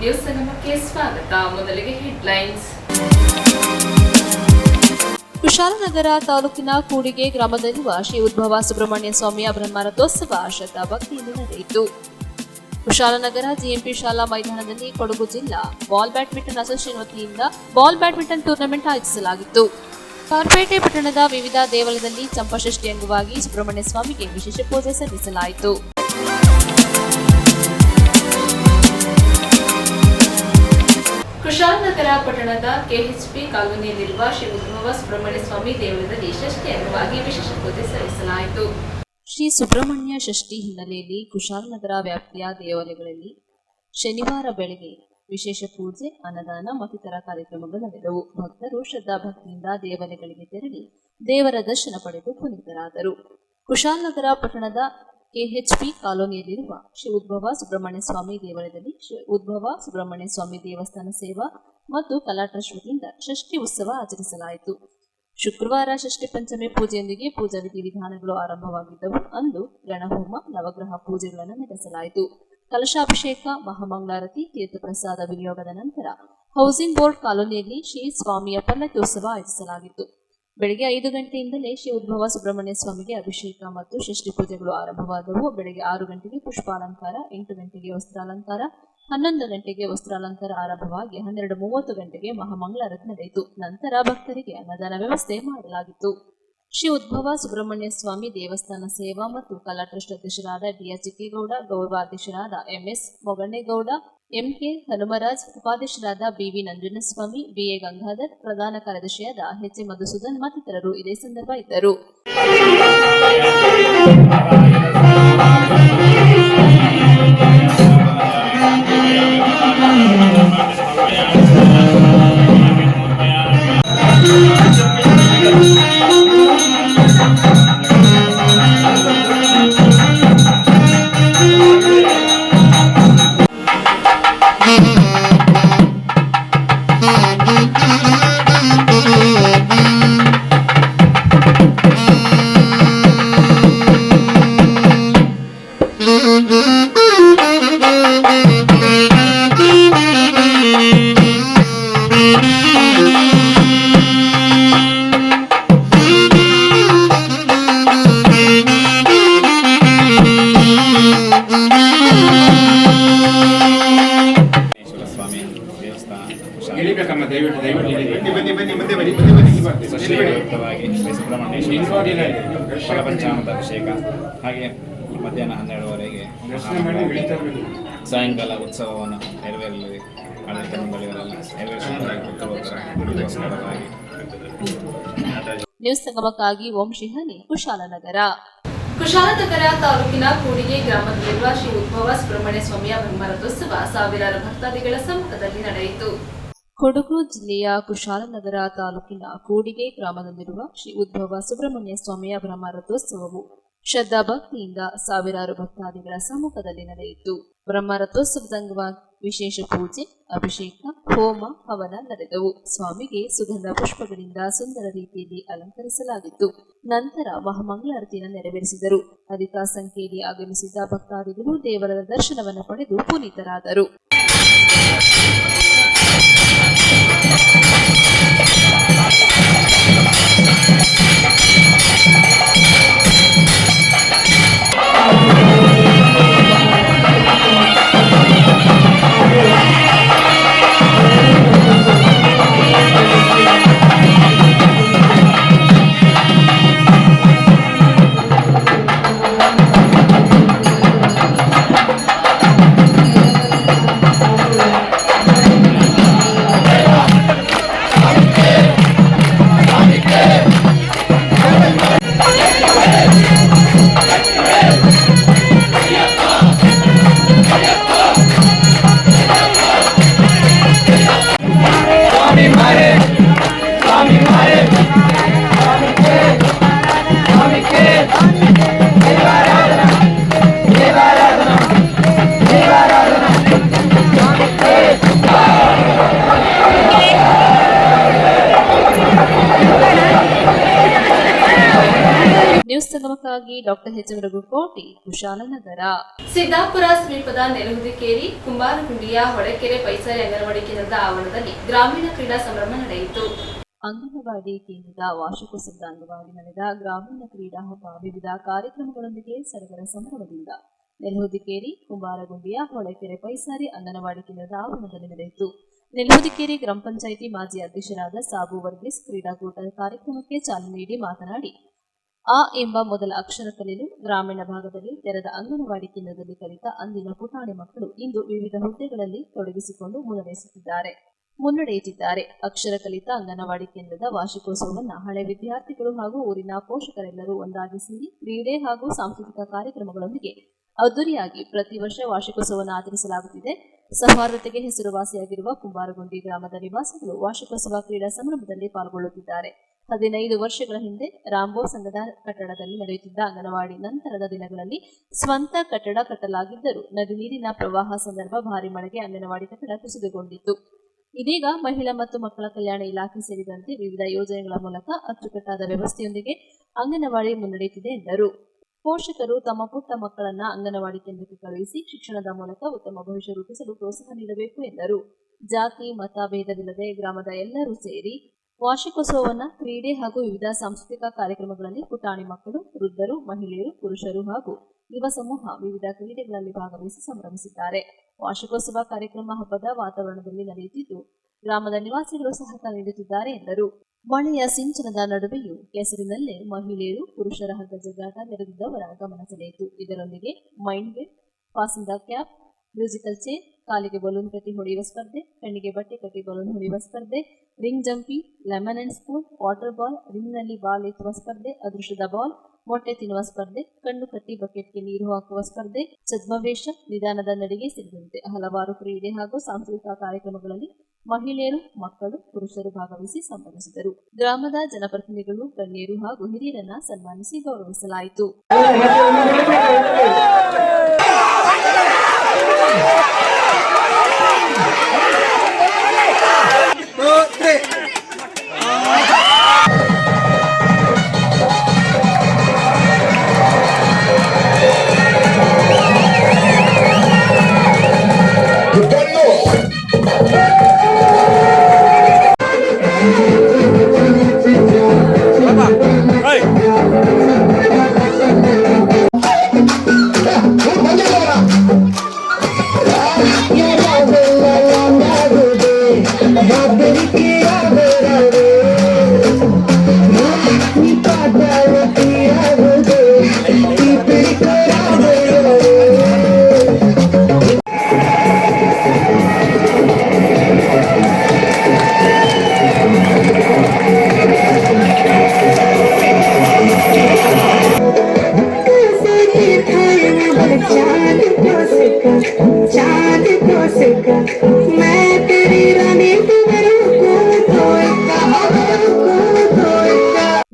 News ಸಂಗಮಕ್ಕೆ ಸ್ವಾಗತ. ಮೊದಲಿಗೆ headlines. Kushalnagar ತಾಲೂಕಿನ ಕೂಡಿಗೆ ಗ್ರಾಮದಲ್ಲಿರುವ ಶ್ರೀ ಉದ್ಭವ ಸುಬ್ರಹ್ಮಣ್ಯ ಸ್ವಾಮಿಯ ಬ್ರಹ್ಮರಥೋತ್ಸವ ಶ್ರದ್ಧಾ ಭಕ್ತಿಯಿಂದ ನಡೆಯಿತು. ಕುಶಾಲನಗರ ಜಿಎಂಪಿ ಶಾಲಾ ಮೈದಾನದಲ್ಲಿ ಕೊಡಗು ಜಿಲ್ಲಾ ಬಾಲ್ ಬ್ಯಾಡ್ಮಿಂಟನ್ ಅಸೋಸಿಯೇಷನ್ ವತಿಯಿಂದ ಬಾಲ್ ಬ್ಯಾಡ್ಮಿಂಟನ್ ಟೂರ್ನಮೆಂಟ್ ಆಯೋಜಿಸಲಾಗಿತ್ತು. ಕಾರ್ಪೇಟೆ ಪಟ್ಟಣದ ವಿವಿಧ ದೇವಾಲಯದಲ್ಲಿ ಚಂಪಷಷ್ಠಿ ಅಂಗವಾಗಿ ಸುಬ್ರಹ್ಮಣ್ಯ ಸ್ವಾಮಿಗೆ ವಿಶೇಷ ಪೂಜೆ ಸಲ್ಲಿಸಲಾಯಿತು. ಕುಶಾಲನಗರ ಪಟ್ಟಣದ ಕೆಎಚ್ಪಿ ಕಾಲೋನಿಯಲ್ಲಿರುವ ಶ್ರೀ ಉದ್ಭವ ಸುಬ್ರಹ್ಮಣ್ಯ ಸ್ವಾಮಿ ದೇವಾಲಯದಲ್ಲಿ ಷಷ್ಠಿ ಅಂಗವಾಗಿ ವಿಶೇಷ ಪೂಜೆ ಸಲ್ಲಿಸಲಾಯಿತು. ಶ್ರೀ ಸುಬ್ರಹ್ಮಣ್ಯ ಷಷ್ಠಿ ಹಿನ್ನೆಲೆಯಲ್ಲಿ ಕುಶಾಲನಗರ ವ್ಯಾಪ್ತಿಯ ದೇವಾಲಯಗಳಲ್ಲಿ ಶನಿವಾರ ಬೆಳಗ್ಗೆ ವಿಶೇಷ ಪೂಜೆ, ಅನ್ನದಾನ ಮತ್ತಿತರ ಕಾರ್ಯಕ್ರಮಗಳು ನಡೆದವು. ಭಕ್ತರು ಶ್ರದ್ಧಾ ಭಕ್ತಿಯಿಂದ ದೇವಾಲಯಗಳಿಗೆ ತೆರಳಿ ದೇವರ ದರ್ಶನ ಪಡೆದು ಪುನೀತರಾದರು. ಕುಶಾಲನಗರ ಪಟ್ಟಣದ ಕೆಎಚ್ಪಿ ಕಾಲೋನಿಯಲ್ಲಿರುವ ಶ್ರೀ ಉದ್ಭವ ಸುಬ್ರಹ್ಮಣ್ಯ ಸ್ವಾಮಿ ದೇವಾಲಯದಲ್ಲಿ ಶ್ರೀ ಉದ್ಭವ ಸುಬ್ರಹ್ಮಣ್ಯ ಸ್ವಾಮಿ ದೇವಸ್ಥಾನ ಸೇವಾ ಮತ್ತು ಕಲಾ ಟ್ರಸ್ಟ್ ವತಿಯಿಂದ ಷಷ್ಠಿ ಉತ್ಸವ ಆಚರಿಸಲಾಯಿತು. ಶುಕ್ರವಾರ ಷಷ್ಠಿ ಪಂಚಮಿ ಪೂಜೆಯೊಂದಿಗೆ ಪೂಜಾ ವಿಧಿವಿಧಾನಗಳು ಆರಂಭವಾಗಿದ್ದವು. ಅಂದು ಗಣಹೋಮ, ನವಗ್ರಹ ಪೂಜೆಗಳನ್ನು ನಡೆಸಲಾಯಿತು. ಕಲಶಾಭಿಷೇಕ, ಮಹಾಮಂಗಳಾರತಿ, ತೀರ್ಥಪ್ರಸಾದ ವಿನಿಯೋಗದ ನಂತರ ಹೌಸಿಂಗ್ ಬೋರ್ಡ್ ಕಾಲೋನಿಯಲ್ಲಿ ಶ್ರೀ ಸ್ವಾಮಿಯ ಪಲ್ಲಕ್ಕಿ ಆಯೋಜಿಸಲಾಗಿತ್ತು. ಬೆಳಗ್ಗೆ 5 ಗಂಟೆಯಿಂದಲೇ ಶ್ರೀ ಉದ್ಭವ ಸುಬ್ರಹ್ಮಣ್ಯ ಸ್ವಾಮಿಗೆ ಅಭಿಷೇಕ ಮತ್ತು ಷಷ್ಠಿ ಪೂಜೆಗಳು ಆರಂಭವಾದವು. ಬೆಳಗ್ಗೆ 6 ಗಂಟೆಗೆ ಪುಷ್ಪಾಲಂಕಾರ, 8 ಗಂಟೆಗೆ ವಸ್ತ್ರಾಲಂಕಾರ, 11 ಗಂಟೆಗೆ ವಸ್ತ್ರಾಲಂಕಾರ ಆರಂಭವಾಗಿ 12:30 ಗಂಟೆಗೆ ಮಹಾಮಂಗಳಾರತಿ ನಡೆಯಿತು. ನಂತರ ಭಕ್ತರಿಗೆ ಅನ್ನದಾನ ವ್ಯವಸ್ಥೆ ಮಾಡಲಾಗಿತ್ತು. ಶ್ರೀ ಉದ್ಭವ ಸುಬ್ರಹ್ಮಣ್ಯ ಸ್ವಾಮಿ ದೇವಸ್ಥಾನ ಸೇವಾ ಮತ್ತು ಕಲಾ ಟ್ರಸ್ಟ್ ಅಧ್ಯಕ್ಷರಾದ ಡಿಆರ್ ಚಿಕ್ಕೇಗೌಡ, ಗೌರವಾಧ್ಯಕ್ಷರಾದ ಎಂಎಸ್ ಮೊಗಣ್ಣೇಗೌಡ, ಎಂಕೆ ಹನುಮರಾಜ್, ಉಪಾಧ್ಯಕ್ಷರಾದ ಬಿವಿ ನಂಜುಂಡಸ್ವಾಮಿ, ಬಿಎ ಗಂಗಾಧರ್, ಪ್ರಧಾನ ಕಾರ್ಯದರ್ಶಿಯಾದ ಎಚ್ ಎ ಮಧುಸೂದನ್ ಮತ್ತಿತರರು ಇದೇ ಸಂದರ್ಭ ಇದ್ದರು. ಫಲಪಂಚಾಮೃತ ಅಭಿಷೇಕ, ಹಾಗೆ ಮಧ್ಯಾಹ್ನ 12:30ವರೆಗೆ ಸಾಯಂಕಾಲ ಉತ್ಸವವನ್ನು ನೆರವೇರಲಿದೆ. ನ್ಯೂಸ್ ಸಂಗಮಕ್ಕಾಗಿ ಓಂ ಶಿಹನಿ, ಕುಶಾಲನಗರ. ಕುಶಾಲನಗರ ತಾಲೂಕಿನ ಕೂಡಿಗೆ ಗ್ರಾಮದಲ್ಲಿರುವ ಶ್ರೀ ಉದ್ಭವ ಸುಬ್ರಹ್ಮಣ್ಯ ಸ್ವಾಮಿಯ ಬ್ರಹ್ಮರಥೋತ್ಸವ ಸಾವಿರಾರು ಭಕ್ತಾದಿಗಳ ಸಮ್ಮುಖದಲ್ಲಿ ನಡೆಯಿತು. ಕೊಡಗು ಜಿಲ್ಲೆಯ ಕುಶಾಲನಗರ ತಾಲೂಕಿನ ಕೂಡಿಗೆ ಗ್ರಾಮದಲ್ಲಿರುವ ಶ್ರೀ ಉದ್ಭವ ಸುಬ್ರಹ್ಮಣ್ಯ ಸ್ವಾಮಿಯ ಬ್ರಹ್ಮರಥೋತ್ಸವವು ಶ್ರದ್ಧಾ ಭಕ್ತಿಯಿಂದ ಸಾವಿರಾರು ಭಕ್ತಾದಿಗಳ ಸಮ್ಮುಖದಲ್ಲಿ ನಡೆಯಿತು. ಬ್ರಹ್ಮರಥೋತ್ಸವದ ಅಂಗವಾಗಿ ವಿಶೇಷ ಪೂಜೆ, ಅಭಿಷೇಕ, ಹೋಮ, ಹವನ ನಡೆದವು. ಸ್ವಾಮಿಗೆ ಸುಗಂಧ ಪುಷ್ಪಗಳಿಂದ ಸುಂದರ ರೀತಿಯಲ್ಲಿ ಅಲಂಕರಿಸಲಾಗಿತ್ತು. ನಂತರ ಮಹಾಮಂಗಳಾರತಿಯನ್ನು ನೆರವೇರಿಸಿದರು. ಅಧಿಕ ಸಂಖ್ಯೆಯಲ್ಲಿ ಆಗಮಿಸಿದ್ದ ಭಕ್ತಾದಿಗಳು ದೇವರ ದರ್ಶನವನ್ನು ಪಡೆದು ಪುನೀತರಾದರು. ನ್ಯೂಸ್ ಸಂಗಮಕ್ಕಾಗಿ ಡಾಕ್ಟರ್ ಎಚ್ ರಘುಕೋಟಿ, ಕುಶಾಲನಗರ. ಸಿದ್ದಾಪುರ ಸಮೀಪದ ನೆಲಹುದಿಕೇರಿ ಕುಂಬಾರಗುಂಡಿಯ ಹೊಳೆಕೆರೆ ಪೈಸಾರಿ ಅಂಗನವಾಡಿ ಕೇಂದ್ರದ ಆವರಣದಲ್ಲಿ ಗ್ರಾಮೀಣ ಕ್ರೀಡಾ ಸಂಭ್ರಮ ನಡೆಯಿತು. ಅಂಗನವಾಡಿ ಕೇಂದ್ರದ ವಾರ್ಷಿಕೋತ್ಸವದ ಅಂಗವಾಗಿ ನಡೆದ ಗ್ರಾಮೀಣ ಕ್ರೀಡಾ ಹಬ್ಬ ವಿವಿಧ ಕಾರ್ಯಕ್ರಮಗಳೊಂದಿಗೆ ಸಡಗರ ಸಂಭ್ರಮದಿಂದ ನೆಲಹುದಿಕೇರಿ ಕುಂಬಾರಗುಂಡಿಯ ಹೊಳೆಕೆರೆ ಪೈಸಾರಿ ಅಂಗನವಾಡಿ ಕೇಂದ್ರದ ಆವರಣದಲ್ಲಿ ನಡೆಯಿತು. ನೆಲಹುದಿಕೇರಿ ಗ್ರಾಮ ಪಂಚಾಯಿತಿ ಮಾಜಿ ಅಧ್ಯಕ್ಷರಾದ ಸಾಬು ವರ್ಗೀಸ್ ಕ್ರೀಡಾಕೂಟ ಕಾರ್ಯಕ್ರಮಕ್ಕೆ ಚಾಲನೆ ನೀಡಿ ಮಾತನಾಡಿ, ಆ ಎಂಬ ಮೊದಲ ಅಕ್ಷರ ಕಲಿಯಲು ಗ್ರಾಮೀಣ ಭಾಗದಲ್ಲಿ ತೆರೆದ ಅಂಗನವಾಡಿ ಕೇಂದ್ರದಲ್ಲಿ ಕಲಿತ ಅಂದಿನ ಪುಟಾಣಿ ಮಕ್ಕಳು ಇಂದು ವಿವಿಧ ಹುದ್ದೆಗಳಲ್ಲಿ ತೊಡಗಿಸಿಕೊಂಡು ಮುನ್ನಡೆಯುತ್ತಿದ್ದಾರೆ. ಅಕ್ಷರ ಕಲಿತ ಅಂಗನವಾಡಿ ಕೇಂದ್ರದ ವಾರ್ಷಿಕೋತ್ಸವವನ್ನು ಹಳೆ ವಿದ್ಯಾರ್ಥಿಗಳು ಹಾಗೂ ಊರಿನ ಪೋಷಕರೆಲ್ಲರೂ ಒಂದಾಗಿ ಸೇರಿ ಕ್ರೀಡೆ ಹಾಗೂ ಸಾಂಸ್ಕೃತಿಕ ಕಾರ್ಯಕ್ರಮಗಳೊಂದಿಗೆ ಅದ್ದೂರಿಯಾಗಿ ಪ್ರತಿ ವರ್ಷ ವಾರ್ಷಿಕೋತ್ಸವವನ್ನು ಆಚರಿಸಲಾಗುತ್ತಿದೆ. ಸೌಹಾರ್ದತೆಗೆ ಹೆಸರುವಾಸಿಯಾಗಿರುವ ಕುಂಬಾರಗುಂಡಿ ಗ್ರಾಮದ ನಿವಾಸಿಗಳು ವಾರ್ಷಿಕೋತ್ಸವ ಕ್ರೀಡಾ ಸಂಭ್ರಮದಲ್ಲಿ ಪಾಲ್ಗೊಳ್ಳುತ್ತಿದ್ದಾರೆ. 15 ವರ್ಷಗಳ ಹಿಂದೆ ರಾಂಬೋ ಸಂಘದ ಕಟ್ಟಡದಲ್ಲಿ ನಡೆಯುತ್ತಿದ್ದ ಅಂಗನವಾಡಿ ನಂತರದ ದಿನಗಳಲ್ಲಿ ಸ್ವಂತ ಕಟ್ಟಡ ಕಟ್ಟಲಾಗಿದ್ದರೂ ನದಿ ನೀರಿನ ಪ್ರವಾಹ ಸಂದರ್ಭ ಭಾರಿ ಮಳೆಗೆ ಅಂಗನವಾಡಿ ಕಟ್ಟಡ ಕುಸಿದುಕೊಂಡಿತ್ತು. ಇದೀಗ ಮಹಿಳಾ ಮತ್ತು ಮಕ್ಕಳ ಕಲ್ಯಾಣ ಇಲಾಖೆ ಸೇರಿದಂತೆ ವಿವಿಧ ಯೋಜನೆಗಳ ಮೂಲಕ ಅಚ್ಚುಕಟ್ಟಾದ ವ್ಯವಸ್ಥೆಯೊಂದಿಗೆ ಅಂಗನವಾಡಿ ಮುನ್ನಡೆಯುತ್ತಿದೆ ಎಂದರು. ಪೋಷಕರು ತಮ್ಮ ಪುಟ್ಟ ಮಕ್ಕಳನ್ನ ಅಂಗನವಾಡಿ ಕೇಂದ್ರಕ್ಕೆ ಕಳುಹಿಸಿ ಶಿಕ್ಷಣದ ಮೂಲಕ ಉತ್ತಮ ಭವಿಷ್ಯ ರೂಪಿಸಲು ಪ್ರೋತ್ಸಾಹ ನೀಡಬೇಕು ಎಂದರು. ಜಾತಿ ಮತ ಭೇದವಿಲ್ಲದೆ ಗ್ರಾಮದ ಎಲ್ಲರೂ ಸೇರಿ ವಾರ್ಷಿಕೋತ್ಸವವನ್ನು ಕ್ರೀಡೆ ಹಾಗೂ ವಿವಿಧ ಸಾಂಸ್ಕೃತಿಕ ಕಾರ್ಯಕ್ರಮಗಳಲ್ಲಿ ಪುಟಾಣಿ ಮಕ್ಕಳು, ವೃದ್ಧರು, ಮಹಿಳೆಯರು, ಪುರುಷರು ಹಾಗೂ ಯುವ ಸಮೂಹ ವಿವಿಧ ಕ್ರೀಡೆಗಳಲ್ಲಿ ಭಾಗವಹಿಸಿ ಸಂಭ್ರಮಿಸಿದ್ದಾರೆ. ವಾರ್ಷಿಕೋತ್ಸವ ಕಾರ್ಯಕ್ರಮ ಹಬ್ಬದ ವಾತಾವರಣದಲ್ಲಿ ನಡೆಯುತ್ತಿದ್ದು ಗ್ರಾಮದ ನಿವಾಸಿಗಳು ಸಹಕಾರ ನೀಡುತ್ತಿದ್ದಾರೆ ಎಂದರು. ಮಳೆಯ ಸಿಂಚನದ ನಡುವೆಯೂ ಕೆಸರಿನಲ್ಲೇ ಮಹಿಳೆಯರು, ಪುರುಷರ ಹಗ್ಗ ಜಗ್ಗಾಟ ನೆರೆದಿದ್ದವರ ಗಮನ ಸೆಳೆಯಿತು. ಇದರೊಂದಿಗೆ mind game, passing the cap, musical chair, ಕಾಲಿಗೆ ಬಲೂನ್ ಕಟ್ಟಿ ಹೊಡೆಯುವ ಸ್ಪರ್ಧೆ, ಕಣ್ಣಿಗೆ ಬಟ್ಟೆ ಕಟ್ಟಿ ಬಲೂನ್ ಹೊಡೆಯುವ ಸ್ಪರ್ಧೆ, ring jumping, lemon and spoon, water ball, ರಿಂಗ್ನಲ್ಲಿ ಬಾಲ್ ಎತ್ತುವ ಸ್ಪರ್ಧೆ, ಅದೃಷ್ಟದ ಬಾಲ್, ಮೊಟ್ಟೆ ತಿನ್ನುವ ಸ್ಪರ್ಧೆ, ಕಣ್ಣು ಕಟ್ಟಿ ಬಕೆಟ್ಗೆ ನೀರು ಹಾಕುವ ಸ್ಪರ್ಧೆ, ಛದ್ಮವೇಷ, ನಿಧಾನದ ನಡಿಗೆ ಸೇರಿದಂತೆ ಹಲವಾರು ಕ್ರೀಡೆ ಹಾಗೂ ಸಾಂಸ್ಕೃತಿಕ ಕಾರ್ಯಕ್ರಮಗಳಲ್ಲಿ ಮಹಿಳೆಯರು, ಮಕ್ಕಳು, ಪುರುಷರು ಭಾಗವಹಿಸಿ ಸಂಭ್ರಮಿಸಿದರು. ಗ್ರಾಮದ ಜನಪ್ರತಿನಿಧಿಗಳು, ಗಣ್ಯರು ಹಾಗೂ ಹಿರಿಯರನ್ನ ಸನ್ಮಾನಿಸಿ ಗೌರವಿಸಲಾಯಿತು.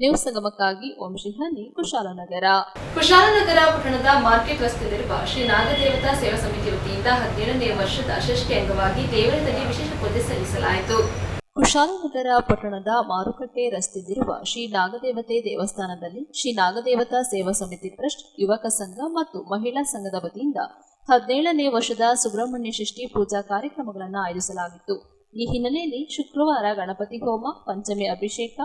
ನ್ಯೂಸ್ ಸಂಗಮಕ್ಕಾಗಿ ವಂಶಿಹಾನಿ, ಕುಶಾಲನಗರ. ಕುಶಾಲನಗರ ಪಟ್ಟಣದ ಮಾರ್ಕೆಟ್ ರಸ್ತೆಯಲ್ಲಿರುವ ಶ್ರೀ ನಾಗದೇವತಾ ಸೇವಾ ಸಮಿತಿ ವತಿಯಿಂದ 17ನೇ ವರ್ಷದ ಷಷ್ಠಿ ಅಂಗವಾಗಿ ದೇವಳದಲ್ಲಿ ವಿಶೇಷ ಪೂಜೆ ಸಲ್ಲಿಸಲಾಯಿತು. ಕುಶಾಲನಗರ ಪಟ್ಟಣದ ಮಾರುಕಟ್ಟೆ ರಸ್ತೆಯಲ್ಲಿರುವ ಶ್ರೀ ನಾಗದೇವತೆ ದೇವಸ್ಥಾನದಲ್ಲಿ ಶ್ರೀ ನಾಗದೇವತಾ ಸೇವಾ ಸಮಿತಿ ಟ್ರಸ್ಟ್, ಯುವಕ ಸಂಘ ಮತ್ತು ಮಹಿಳಾ ಸಂಘದ ವತಿಯಿಂದ 17ನೇ ವರ್ಷದ ಸುಬ್ರಹ್ಮಣ್ಯ ಷಷ್ಠಿ ಪೂಜಾ ಕಾರ್ಯಕ್ರಮಗಳನ್ನು ಆಯೋಜಿಸಲಾಗಿತ್ತು. ಈ ಹಿನ್ನೆಲೆಯಲ್ಲಿ ಶುಕ್ರವಾರ ಗಣಪತಿ ಹೋಮ, ಪಂಚಮಿ ಅಭಿಷೇಕ,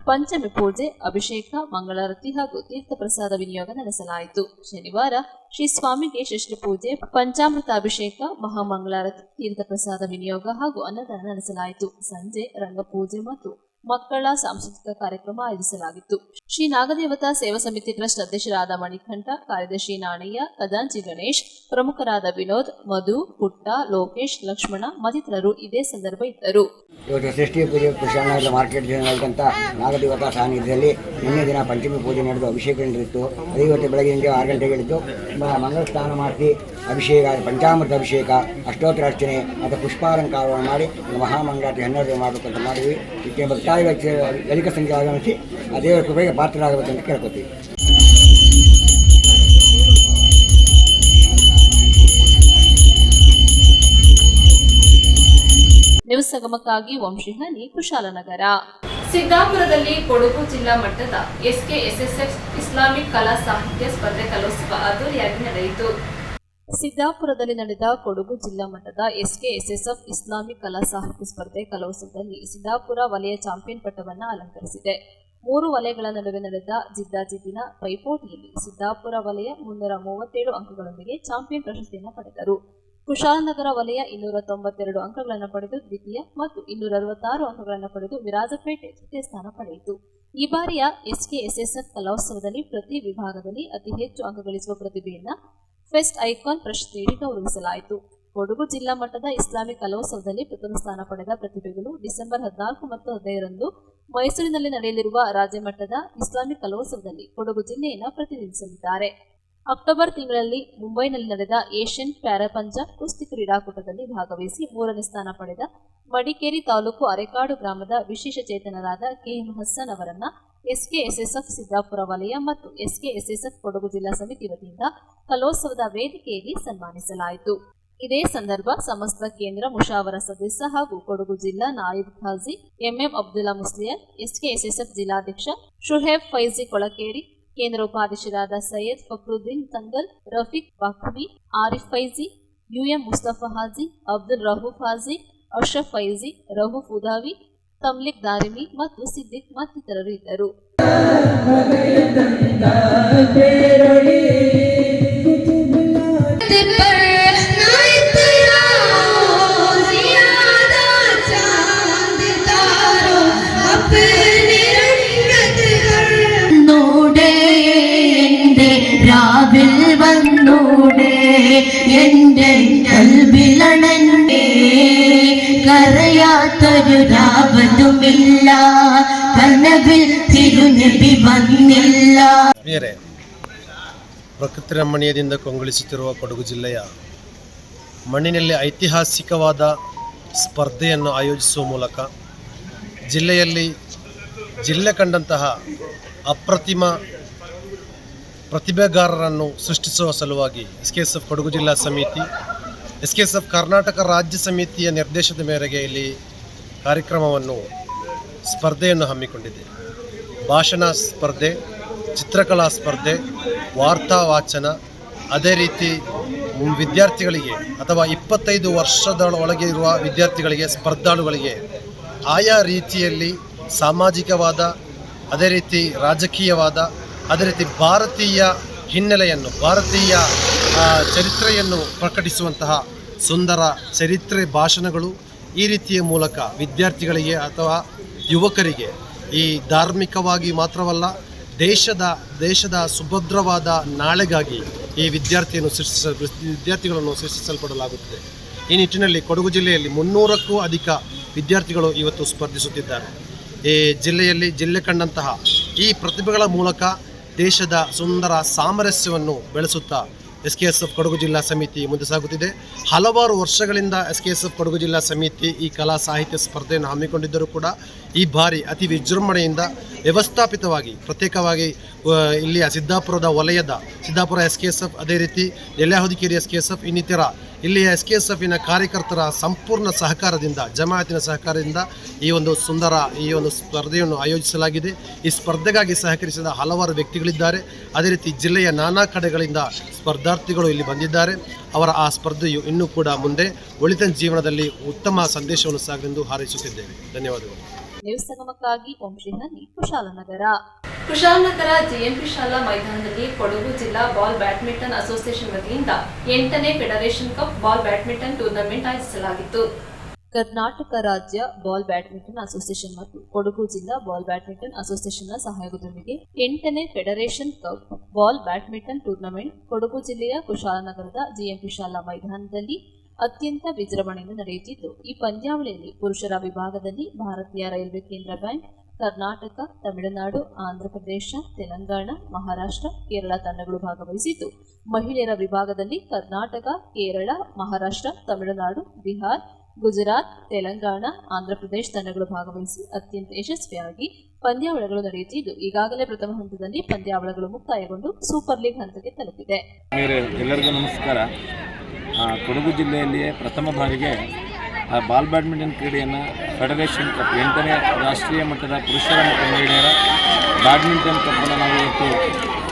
ಪಂಚಮಿ ಪೂಜೆ, ಅಭಿಷೇಕ, ಮಂಗಳಾರತಿ ಹಾಗೂ ತೀರ್ಥ ಪ್ರಸಾದ ವಿನಿಯೋಗ ನಡೆಸಲಾಯಿತು. ಶನಿವಾರ ಶ್ರೀ ಸ್ವಾಮಿಗೆ ಷಷ್ಠಿ ಪೂಜೆ, ಪಂಚಾಮೃತ ಅಭಿಷೇಕ, ಮಹಾಮಂಗಳಾರತಿ, ತೀರ್ಥ ಪ್ರಸಾದ ವಿನಿಯೋಗ ಹಾಗೂ ಅನ್ನದಾನ ನಡೆಸಲಾಯಿತು. ಸಂಜೆ ರಂಗಪೂಜೆ ಮತ್ತು ಮಕ್ಕಳ ಸಾಂಸ್ಕೃತಿಕ ಕಾರ್ಯಕ್ರಮ ಆಯೋಜಿಸಲಾಗಿತ್ತು. ಶ್ರೀ ನಾಗದೇವತಾ ಸೇವಾ ಸಮಿತಿ ಟ್ರಸ್ಟ್ ಅಧ್ಯಕ್ಷರಾದ ಮಣಿಕಂಠ, ಕಾರ್ಯದರ್ಶಿ ನಾಣಯ್ಯ, ಖಜಾಂಚಿ ಗಣೇಶ್, ಪ್ರಮುಖರಾದ ವಿನೋದ್, ಮಧು, ಪುಟ್ಟ, ಲೋಕೇಶ್, ಲಕ್ಷ್ಮಣ ಮತ್ತಿತರರು ಇದೇ ಸಂದರ್ಭ ಇದ್ದರು. ಇವತ್ತು ಷಷ್ಠಿ ಪೂಜೆ ಕುಶಾಲನಗರ ಮಾರ್ಕೆಟ್ ನಡೆದಂಥ ನಾಗದೇವತಾ ಸಾನ್ನಿಧ್ಯದಲ್ಲಿ ನಿನ್ನೆ ದಿನ ಪಂಚಮಿ ಪೂಜೆ ನಡೆದು ಅಭಿಷೇಕ ನಡೆದಿತ್ತು. ಅದು ಇವತ್ತು ಬೆಳಗ್ಗೆ 6 ಗಂಟೆಗೆ ಹಿಡಿದು ಮಂಗಳ ಸ್ನಾನ ಮಾಡಿಸಿ ಅಭಿಷೇಕ, ಪಂಚಾಮೃತ ಅಭಿಷೇಕ, ಅಷ್ಟೋತ್ತರ ಅರ್ಚನೆ ಮತ್ತು ಪುಷ್ಪಾಲಂಕಾರವನ್ನು ಮಾಡಿ ಮಹಾಮಂಗಳಾರತಿ 12 ಮಾಡಬೇಕಂತ ಮಾಡಿದ್ವಿ. ಇದಕ್ಕೆ ಭಕ್ತಾದಿಗಳ ಅಧಿಕ ಸಂಖ್ಯೆ ಆಗಮಿಸಿ ಆ ದೇವರ ಕೃಪೆಗೆ ಪಾತ್ರರಾಗಬೇಕಂತ ಕೇಳ್ಕೊತೀವಿ. ನ್ಯೂಸ್ ಸಂಗಮಕ್ಕಾಗಿ ವಂಶಿಹಾನಿ, ಕುಶಾಲನಗರ. ಸಿದ್ದಾಪುರದಲ್ಲಿ ಕೊಡಗು ಜಿಲ್ಲಾ ಮಟ್ಟದ ಎಸ್ಕೆಎಸ್ಎಸ್ಎಫ್ ಇಸ್ಲಾಮಿಕ್ ಕಲಾ ಸಾಹಿತ್ಯ ಸ್ಪರ್ಧೆ ಕಲೋತ್ಸವ ಅದ್ದೂರಿಯಾಗಿ ನಡೆಯಿತು. ಸಿದ್ದಾಪುರದಲ್ಲಿ ನಡೆದ ಕೊಡಗು ಜಿಲ್ಲಾ ಮಟ್ಟದ ಎಸ್ಕೆಎಸ್ಎಸ್ಎಫ್ ಇಸ್ಲಾಮಿಕ್ ಕಲಾ ಸಾಹಿತ್ಯ ಸ್ಪರ್ಧೆ ಕಲೋತ್ಸವದಲ್ಲಿ ಸಿದ್ದಾಪುರ ವಲಯ ಚಾಂಪಿಯನ್ ಪಟ್ಟವನ್ನು ಅಲಂಕರಿಸಿದೆ. 3 ವಲಯಗಳ ನಡುವೆ ನಡೆದ ಜಿದ್ದಾಜಿದ್ದಿನ ಪೈಪೋಟಿಯಲ್ಲಿ ಸಿದ್ದಾಪುರ ವಲಯ 337 ಅಂಕಗಳೊಂದಿಗೆ ಚಾಂಪಿಯನ್ ಪ್ರಶಸ್ತಿಯನ್ನು ಪಡೆದರು. ಕುಶಾಲನಗರ ವಲಯ 292 ಅಂಕಗಳನ್ನು ಪಡೆದು ದ್ವಿತೀಯ ಮತ್ತು 266 ಅಂಕಗಳನ್ನು ಪಡೆದು ವಿರಾಜಪೇಟೆ ತೃತೀಯ ಸ್ಥಾನ ಪಡೆಯಿತು. ಈ ಬಾರಿಯ ಎಸ್ಕೆಎಸ್ಎಸ್ಎಫ್ ಕಲೋತ್ಸವದಲ್ಲಿ ಪ್ರತಿ ವಿಭಾಗದಲ್ಲಿ ಅತಿ ಹೆಚ್ಚು ಅಂಕ ಗಳಿಸುವ ಪ್ರತಿಭೆಯನ್ನು ಫೆಸ್ಟ್ ಐಕಾನ್ ಪ್ರಶಸ್ತಿ ನೀಡಿ ಗೌರವಿಸಲಾಯಿತು. ಕೊಡಗು ಜಿಲ್ಲಾ ಮಟ್ಟದ ಇಸ್ಲಾಮಿಕ್ ಕಲೋತ್ಸವದಲ್ಲಿ ಪ್ರಥಮ ಸ್ಥಾನ ಪಡೆದ ಪ್ರತಿಭೆಗಳು ಡಿಸೆಂಬರ್ 14 ಮತ್ತು 15ರಂದು ಮೈಸೂರಿನಲ್ಲಿ ನಡೆಯಲಿರುವ ರಾಜ್ಯ ಮಟ್ಟದ ಇಸ್ಲಾಮಿಕ್ ಕಲೋತ್ಸವದಲ್ಲಿ ಕೊಡಗು ಜಿಲ್ಲೆಯನ್ನು ಪ್ರತಿನಿಧಿಸಲಿದ್ದಾರೆ. ಅಕ್ಟೋಬರ್ ತಿಂಗಳಲ್ಲಿ ಮುಂಬೈನಲ್ಲಿ ನಡೆದ ಏಷ್ಯನ್ ಪ್ಯಾರಾಪಂಜ ಕುಸ್ತಿ ಕ್ರೀಡಾಕೂಟದಲ್ಲಿ ಭಾಗವಹಿಸಿ 3ನೇ ಸ್ಥಾನ ಪಡೆದ ಮಡಿಕೇರಿ ತಾಲೂಕು ಅರೆಕಾಡು ಗ್ರಾಮದ ವಿಶೇಷ ಚೇತನರಾದ ಕೆಎಂ ಹಸನ್ ಅವರನ್ನ ಎಸ್ಕೆಎಸ್ಎಸ್ಎಫ್ ಸಿದ್ದಾಪುರ ವಲಯ ಮತ್ತು ಎಸ್ಕೆಎಸ್ಎಸ್ಎಫ್ ಕೊಡಗು ಜಿಲ್ಲಾ ಸಮಿತಿ ವತಿಯಿಂದ ಕಲೋತ್ಸವದ ವೇದಿಕೆಯಲ್ಲಿ ಸನ್ಮಾನಿಸಲಾಯಿತು. ಇದೇ ಸಂದರ್ಭ ಸಮಸ್ತ ಕೇಂದ್ರ ಮುಷಾವರಾ ಸದಸ್ಯ ಹಾಗೂ ಕೊಡಗು ಜಿಲ್ಲಾ ನಾಯಿಬ್ ಖಾಜಿ ಎಂಎಂ ಅಬ್ದುಲ್ಲಾ ಮುಸ್ಲಿಯರ್, ಎಸ್ಕೆಎಸ್ಎಸ್ಎಫ್ ಜಿಲ್ಲಾಧ್ಯಕ್ಷ ಶುಹೇಬ್ ಫೈಜಿ ಕೊಳಕೇರಿ, ಕೇಂದ್ರ ಉಪಾಧ್ಯಕ್ಷರಾದ ಸೈಯದ್ ಫಕ್ರುದ್ದೀನ್ ತಂಗಲ್, ರಫೀಕ್ ಬಾಖ್ವಿ, ಆರಿಫ್ ಫೈಜಿ, ಯುಎಂ ಮುಸ್ತಫಾ ಹಾಜಿ, ಅಬ್ದುಲ್ ರಹೂಫ್ ಹಾಜಿ, ಅಶ್ರಫ್ ಫೈಜಿ, ರಹೂಫ್ ಉದಾವಿ, ತಮ್ಲಿಕ್ ದಾರಿಮಿ ಮತ್ತು ಸಿದ್ದಿಕ್ ಮತ್ತಿತರರು ಇದ್ದರು. എന്റെ കൽബിലണന്റെ കരയാത്തൊരു രാവതുമില്ല, കനവിൽ തിരുനബി വന്നില്ല. ಪ್ರಕೃತಿ ರಮಣೀಯದಿಂದ ಕಂಗೊಳಿಸುತ್ತಿರುವ ಕೊಡಗು ಜಿಲ್ಲೆಯ ಮಣ್ಣಿನಲ್ಲಿ ಐತಿಹಾಸಿಕವಾದ ಸ್ಪರ್ಧೆಯನ್ನು ಆಯೋಜಿಸುವ ಮೂಲಕ ಜಿಲ್ಲೆಯಲ್ಲಿ ಜಿಲ್ಲೆ ಕಂಡಂತಹ ಅಪ್ರತಿಮ ಪ್ರತಿಭೆಗಾರರನ್ನು ಸೃಷ್ಟಿಸುವ ಸಲುವಾಗಿ ಎಸ್ಕೆಎಸ್ಎಫ್ ಕೊಡಗು ಜಿಲ್ಲಾ ಸಮಿತಿ, ಎಸ್ಕೆಎಸ್ಎಫ್ ಕರ್ನಾಟಕ ರಾಜ್ಯ ಸಮಿತಿಯ ನಿರ್ದೇಶನದ ಮೇರೆಗೆ ಇಲ್ಲಿ ಕಾರ್ಯಕ್ರಮವನ್ನು ಸ್ಪರ್ಧೆಯನ್ನು ಹಮ್ಮಿಕೊಂಡಿದೆ. ಭಾಷಣ ಸ್ಪರ್ಧೆ, ಚಿತ್ರಕಲಾ ಸ್ಪರ್ಧೆ, ವಾರ್ತಾ ವಾಚನ, ಅದೇ ರೀತಿ ವಿದ್ಯಾರ್ಥಿಗಳಿಗೆ ಅಥವಾ 25 ವರ್ಷದ ಒಳಗೆ ಇರುವ ವಿದ್ಯಾರ್ಥಿಗಳಿಗೆ, ಸ್ಪರ್ಧಾಳುಗಳಿಗೆ ಆಯಾ ರೀತಿಯಲ್ಲಿ ಸಾಮಾಜಿಕವಾದ, ಅದೇ ರೀತಿ ರಾಜಕೀಯವಾದ, ಅದೇ ರೀತಿ ಭಾರತೀಯ ಹಿನ್ನೆಲೆಯನ್ನು, ಭಾರತೀಯ ಚರಿತ್ರೆಯನ್ನು ಪ್ರಕಟಿಸುವಂತಹ ಸುಂದರ ಚರಿತ್ರೆ ಭಾಷಣಗಳು, ಈ ರೀತಿಯ ಮೂಲಕ ವಿದ್ಯಾರ್ಥಿಗಳಿಗೆ ಅಥವಾ ಯುವಕರಿಗೆ ಈ ಧಾರ್ಮಿಕವಾಗಿ ಮಾತ್ರವಲ್ಲ ದೇಶದ ಸುಭದ್ರವಾದ ನಾಳೆಗಾಗಿ ಈ ವಿದ್ಯಾರ್ಥಿಗಳನ್ನು ಸೃಷ್ಟಿಸಲ್ಪಡಲಾಗುತ್ತದೆ. ಈ ನಿಟ್ಟಿನಲ್ಲಿ ಕೊಡಗು ಜಿಲ್ಲೆಯಲ್ಲಿ 300ಕ್ಕೂ ಅಧಿಕ ವಿದ್ಯಾರ್ಥಿಗಳು ಇವತ್ತು ಸ್ಪರ್ಧಿಸುತ್ತಿದ್ದಾರೆ. ಈ ಜಿಲ್ಲೆ ಕಂಡಂತಹ ಈ ಪ್ರತಿಭೆಗಳ ಮೂಲಕ ದೇಶದ ಸುಂದರ ಸಾಮರಸ್ಯವನ್ನು ಬೆಳೆಸುತ್ತಾ ಎಸ್ಕೆಎಸ್ಎಫ್ ಕೊಡಗು ಜಿಲ್ಲಾ ಸಮಿತಿ ಮುಂದೆ ಸಾಗುತ್ತಿದೆ. ಹಲವಾರು ವರ್ಷಗಳಿಂದ ಎಸ್ಕೆಎಸ್ಎಫ್ ಕೊಡಗು ಜಿಲ್ಲಾ ಸಮಿತಿ ಈ ಕಲಾ ಸಾಹಿತ್ಯ ಸ್ಪರ್ಧೆಯನ್ನು ಹಮ್ಮಿಕೊಂಡಿದ್ದರೂ ಕೂಡ ಈ ಬಾರಿ ಅತಿ ವಿಜೃಂಭಣೆಯಿಂದ ವ್ಯವಸ್ಥಾಪಿತವಾಗಿ ಪ್ರತ್ಯೇಕವಾಗಿ ಇಲ್ಲಿಯ ಸಿದ್ದಾಪುರದ ವಲಯದ ಸಿದ್ದಾಪುರ ಎಸ್ಕೆಎಸ್ಎಫ್, ಅದೇ ರೀತಿ ನೆಲ್ಯಾಹುದಿಕೇರಿ ಎಸ್ಕೆಎಸ್ಎಫ್, ಇನ್ನಿತರ ಇಲ್ಲಿಯ ಎಸ್ಕೆಎಸ್ಎಫ್ನ ಕಾರ್ಯಕರ್ತರ ಸಂಪೂರ್ಣ ಸಹಕಾರದಿಂದ, ಜಮಾಯತಿನ ಸಹಕಾರದಿಂದ ಈ ಒಂದು ಸ್ಪರ್ಧೆಯನ್ನು ಆಯೋಜಿಸಲಾಗಿದೆ. ಈ ಸ್ಪರ್ಧೆಗಾಗಿ ಸಹಕರಿಸಿದ ಹಲವಾರು ವ್ಯಕ್ತಿಗಳಿದ್ದಾರೆ. ಅದೇ ರೀತಿ ಜಿಲ್ಲೆಯ ನಾನಾ ಕಡೆಗಳಿಂದ ಸ್ಪರ್ಧಾರ್ಥಿಗಳು ಇಲ್ಲಿ ಬಂದಿದ್ದಾರೆ. ಅವರ ಆ ಸ್ಪರ್ಧೆಯು ಇನ್ನೂ ಕೂಡ ಮುಂದೆ ಒಳಿತ ಜೀವನದಲ್ಲಿ ಉತ್ತಮ ಸಂದೇಶವನ್ನು ಸಾಗಲೆಂದು ಹಾರೈಸುತ್ತಿದ್ದೇವೆ. ಧನ್ಯವಾದಗಳು. ನ್ಯೂಸ್ ಸಂಗಮಕ್ಕಾಗಿ ಓಂ ಶ್ರೀಹರಿ, ಕುಶಾಲನಗರ. ಕುಶಾಲನಗರ ಜೆಎಂಪಿ ಶಾಲಾ ಮೈದಾನದಲ್ಲಿ ಕೊಡಗು ಜಿಲ್ಲಾ ಬಾಲ್ ಬ್ಯಾಡ್ಮಿಂಟನ್ ಅಸೋಸಿಯೇಷನ್ ವತಿಯಿಂದ 8ನೇ federation cup ball badminton tournament ಆಯೋಜಿಸಲಾಗಿತ್ತು. ಕರ್ನಾಟಕ ರಾಜ್ಯ ಬಾಲ್ ಬ್ಯಾಡ್ಮಿಂಟನ್ ಅಸೋಸಿಯೇಷನ್ ಮತ್ತು ಕೊಡಗು ಜಿಲ್ಲಾ ಬಾಲ್ ಬ್ಯಾಡ್ಮಿಂಟನ್ ಅಸೋಸಿಯೇಷನ್ನ ಸಹಯೋಗದೊಂದಿಗೆ 8ನೇ federation cup ball badminton tournament Kodagu ಜಿಲ್ಲೆಯ ಕುಶಾಲನಗರದ ಜೆಎಂಪಿ ಶಾಲಾ ಮೈದಾನದಲ್ಲಿ ಅತ್ಯಂತ ವಿಜೃಂಭಣೆಯಿಂದ ನಡೆಯುತ್ತಿದ್ದು, ಈ ಪಂದ್ಯಾವಳಿಯಲ್ಲಿ ಪುರುಷರ ವಿಭಾಗದಲ್ಲಿ ಭಾರತೀಯ ರೈಲ್ವೆ ಕೇಂದ್ರ ಬ್ಯಾಂಕ್, ಕರ್ನಾಟಕ, ತಮಿಳುನಾಡು, ಆಂಧ್ರಪ್ರದೇಶ, ತೆಲಂಗಾಣ, ಮಹಾರಾಷ್ಟ್ರ, ಕೇರಳ ತಂಡಗಳು ಭಾಗವಹಿಸಿದ್ದು, ಮಹಿಳೆಯರ ವಿಭಾಗದಲ್ಲಿ ಕರ್ನಾಟಕ, ಕೇರಳ, ಮಹಾರಾಷ್ಟ್ರ, ತಮಿಳುನಾಡು, ಬಿಹಾರ್, ಗುಜರಾತ್, ತೆಲಂಗಾಣ, ಆಂಧ್ರಪ್ರದೇಶ ತಂಡಗಳು ಭಾಗವಹಿಸಿ ಅತ್ಯಂತ ಯಶಸ್ವಿಯಾಗಿ ಪಂದ್ಯಾವಳಿಗಳು ನಡೆಯುತ್ತಿದ್ದು, ಈಗಾಗಲೇ ಪ್ರಥಮ ಹಂತದಲ್ಲಿ ಪಂದ್ಯಾವಳಿಗಳು ಮುಕ್ತಾಯಗೊಂಡು ಸೂಪರ್ ಲೀಗ್ ಹಂತಕ್ಕೆ ತಲುಪಿದೆ. ಎಲ್ಲರಿಗೂ ನಮಸ್ಕಾರ. ಕೊಡಗು ಜಿಲ್ಲೆಯಲ್ಲಿಯೇ ಪ್ರಥಮ ಬಾರಿಗೆ ಬಾಲ್ ಬ್ಯಾಡ್ಮಿಂಟನ್ ಕ್ರೀಡೆಯನ್ನು ಫೆಡರೇಷನ್ ಕಪ್ 8ನೇ ರಾಷ್ಟ್ರೀಯ ಮಟ್ಟದ ಪುರುಷರ ಮತ್ತು ಮಹಿಳೆಯರ ಬ್ಯಾಡ್ಮಿಂಟನ್ ಕಪ್ಪನ್ನು ನಾವು ಇವತ್ತು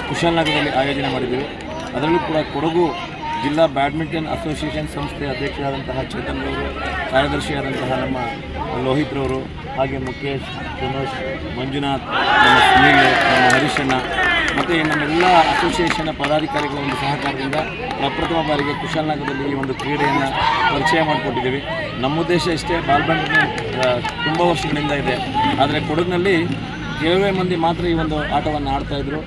ಕುಶಾಲನಗರದಲ್ಲಿ ಆಯೋಜನೆ ಮಾಡಿದ್ದೀವಿ. ಅದರಲ್ಲೂ ಕೂಡ ಕೊಡಗು ಜಿಲ್ಲಾ ಬ್ಯಾಡ್ಮಿಂಟನ್ ಅಸೋಸಿಯೇಷನ್ ಸಂಸ್ಥೆಯ ಅಧ್ಯಕ್ಷರಾದಂತಹ ಚೇತನ್ ರವರು, ಕಾರ್ಯದರ್ಶಿಯಾದಂತಹ ನಮ್ಮ ಲೋಹಿತ್ರವರು, ಹಾಗೆ ಮುಖೇಶ್, ಸುನೋಶ್, ಮಂಜುನಾಥ್, ನಮ್ಮ ಸುನೀಲ್, ನಮ್ಮ ಹರೀಶಣ್ಣ ಮತ್ತು ನಮ್ಮೆಲ್ಲ ಅಸೋಸಿಯೇಷನ್ನ ಪದಾಧಿಕಾರಿಗಳ ಒಂದು ಸಹಕಾರದಿಂದ ಪ್ರಪ್ರಥಮ ಬಾರಿಗೆ ಕುಶಾಲನಗರದಲ್ಲಿ ಈ ಒಂದು ಕ್ರೀಡೆಯನ್ನು ಪರಿಚಯ ಮಾಡಿಕೊಟ್ಟಿದ್ದೀವಿ. ನಮ್ಮ ಉದ್ದೇಶ ಇಷ್ಟೇ, ಬಾಲ್ ಬ್ಯಾಡ್ಮಿಂಟನ್ ತುಂಬ ವರ್ಷಗಳಿಂದ ಇದೆ, ಆದರೆ ಕೊಡಗಿನಲ್ಲಿ ಕೆಲವೇ ಮಂದಿ ಮಾತ್ರ ಈ ಒಂದು ಆಟವನ್ನು ಆಡ್ತಾಯಿದ್ರು.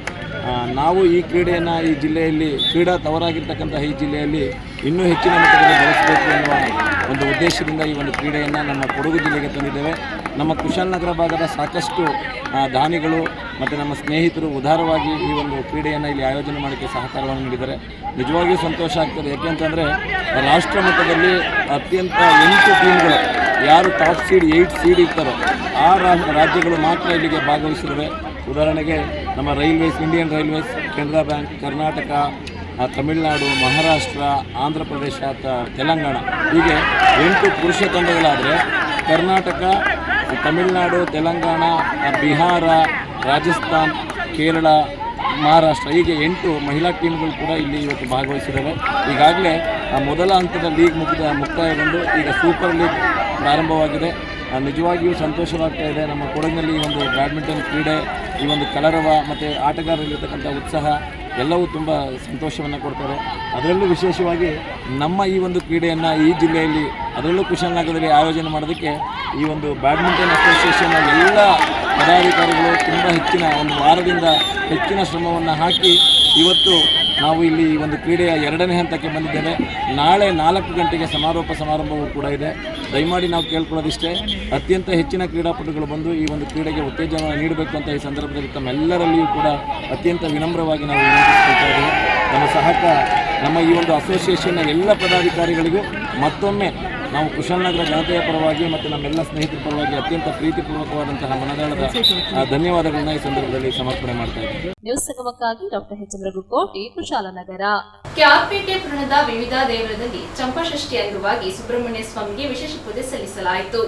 ನಾವು ಈ ಕ್ರೀಡೆಯನ್ನು ಈ ಜಿಲ್ಲೆಯಲ್ಲಿ ಕ್ರೀಡಾ ತವರಾಗಿರ್ತಕ್ಕಂಥ ಈ ಜಿಲ್ಲೆಯಲ್ಲಿ ಇನ್ನೂ ಹೆಚ್ಚಿನ ಮಟ್ಟದಲ್ಲಿ ಬೆಳೆಸಬೇಕು ಎನ್ನುವ ಒಂದು ಉದ್ದೇಶದಿಂದ ಈ ಒಂದು ಕ್ರೀಡೆಯನ್ನು ನಮ್ಮ ಕೊಡಗು ಜಿಲ್ಲೆಗೆ ತಂದಿದ್ದೇವೆ. ನಮ್ಮ ಕುಶಾಲನಗರ ಭಾಗದ ಸಾಕಷ್ಟು ದಾನಿಗಳು ಮತ್ತು ನಮ್ಮ ಸ್ನೇಹಿತರು ಉದಾರವಾಗಿ ಈ ಒಂದು ಕ್ರೀಡೆಯನ್ನು ಇಲ್ಲಿ ಆಯೋಜನೆ ಮಾಡೋಕ್ಕೆ ಸಹಕಾರವನ್ನು ನೀಡಿದ್ದಾರೆ. ನಿಜವಾಗಿಯೂ ಸಂತೋಷ ಆಗ್ತದೆ. ಯಾಕೆಂತಂದರೆ ರಾಷ್ಟ್ರ ಮಟ್ಟದಲ್ಲಿ ಅತ್ಯಂತ 8 ಟೀಮ್ಗಳು ಯಾರು ಟಾಪ್ ಸೀಡ್ 8 ಸೀಡ್ ಇರ್ತಾರೋ ಆ ರಾಜ್ಯಗಳು ಮಾತ್ರ ಇಲ್ಲಿಗೆ ಭಾಗವಹಿಸಿರುವೆ. ಉದಾಹರಣೆಗೆ ನಮ್ಮ railways, Indian railways, Canara bank, Karnataka, Tamil Nadu, Maharashtra, Andhra Pradesh, Telangana ಹೀಗೆ 8 ಪುರುಷ ತಂಡಗಳಾದರೆ ಕರ್ನಾಟಕ, ತಮಿಳುನಾಡು, ತೆಲಂಗಾಣ, ಬಿಹಾರ, ರಾಜಸ್ಥಾನ್, ಕೇರಳ, ಮಹಾರಾಷ್ಟ್ರ ಹೀಗೆ 8 ಮಹಿಳಾ ಟೀಮ್ಗಳು ಕೂಡ ಇಲ್ಲಿ ಇವತ್ತು ಭಾಗವಹಿಸಿದ್ದಾವೆ. ಈಗಾಗಲೇ ಮೊದಲ ಹಂತದ ಲೀಗ್ ಮುಕ್ತಾಯಗೊಂಡು ಈಗ ಸೂಪರ್ ಲೀಗ್ ಪ್ರಾರಂಭವಾಗಿದೆ. ನಿಜವಾಗಿಯೂ ಸಂತೋಷವಾಗ್ತಾ ಇದೆ. ನಮ್ಮ ಕೊಡಗಿನಲ್ಲಿ ಈ ಒಂದು ಬ್ಯಾಡ್ಮಿಂಟನ್ ಕ್ರೀಡೆ, ಈ ಒಂದು ಕಲರವ ಮತ್ತು ಆಟಗಾರರಲ್ಲಿರ್ತಕ್ಕಂಥ ಉತ್ಸಾಹ ಎಲ್ಲವೂ ತುಂಬ ಸಂತೋಷವನ್ನು ಕೊಡ್ತಾರೆ. ಅದರಲ್ಲೂ ವಿಶೇಷವಾಗಿ ನಮ್ಮ ಈ ಒಂದು ಕ್ರೀಡೆಯನ್ನು ಈ ಜಿಲ್ಲೆಯಲ್ಲಿ, ಅದರಲ್ಲೂ ಕುಶಾಲನಗರದಲ್ಲಿ ಆಯೋಜನೆ ಮಾಡೋದಕ್ಕೆ ಈ ಒಂದು ಬ್ಯಾಡ್ಮಿಂಟನ್ ಅಸೋಸಿಯೇಷನ್ನ ಎಲ್ಲ ಪದಾಧಿಕಾರಿಗಳು ತುಂಬ ಹೆಚ್ಚಿನ ಒಂದು ವಾರದಿಂದ ಹೆಚ್ಚಿನ ಶ್ರಮವನ್ನು ಹಾಕಿ ಇವತ್ತು ನಾವು ಇಲ್ಲಿ ಈ ಒಂದು ಕ್ರೀಡೆಯ 2ನೇ ಹಂತಕ್ಕೆ ಬಂದಿದ್ದೇವೆ. ನಾಳೆ 4 ಗಂಟೆಗೆ ಸಮಾರೋಪ ಸಮಾರಂಭವೂ ಕೂಡ ಇದೆ. ದಯಮಾಡಿ ನಾವು ಕೇಳ್ಕೊಳ್ಳೋದಿಷ್ಟೇ, ಅತ್ಯಂತ ಹೆಚ್ಚಿನ ಕ್ರೀಡಾಪಟುಗಳು ಬಂದು ಈ ಒಂದು ಕ್ರೀಡೆಗೆ ಉತ್ತೇಜನವನ್ನು ನೀಡಬೇಕು ಅಂತ ಈ ಸಂದರ್ಭದಲ್ಲಿ ತಮ್ಮೆಲ್ಲರಲ್ಲಿಯೂ ಕೂಡ ಅತ್ಯಂತ ವಿನಮ್ರವಾಗಿ ನಾವು ವಿನಂತಿಸ್ಕೊಳ್ತಾ ಇದ್ದೇವೆ. ನಮ್ಮ ಈ ಒಂದು ಅಸೋಸಿಯೇಷನ್ನ ಎಲ್ಲ ಪದಾಧಿಕಾರಿಗಳಿಗೂ ಮತ್ತೊಮ್ಮೆ ನಾವು ಕುಶಾಲನಗರ ಜನತೆಯ ಪರವಾಗಿ ಮತ್ತು ನಮ್ಮೆಲ್ಲ ಸ್ನೇಹಿತರ ಪರವಾಗಿ ಅತ್ಯಂತ ಪ್ರೀತಿಪೂರ್ವಕವಾದಂತಹ ಮನದಾಳದ ಧನ್ಯವಾದಗಳನ್ನ ಈ ಸಂದರ್ಭದಲ್ಲಿ ಸಮರ್ಪಣೆ ಮಾಡ್ತಾ ಇದ್ದೇವೆ. ನ್ಯೂಸ್ ಸಂಗಮಕ್ಕಾಗಿ doctor H M Raghukoti, Kushalnagar. KR Pete ಪಟ್ಟಣದ ವಿವಿಧ ದೇವಳದಲ್ಲಿ ಚಂಪಾಷಷ್ಠಿ ಅಂಗವಾಗಿ ಸುಬ್ರಹ್ಮಣ್ಯ ಸ್ವಾಮಿಗೆ ವಿಶೇಷ ಪೂಜೆ ಸಲ್ಲಿಸಲಾಯಿತು.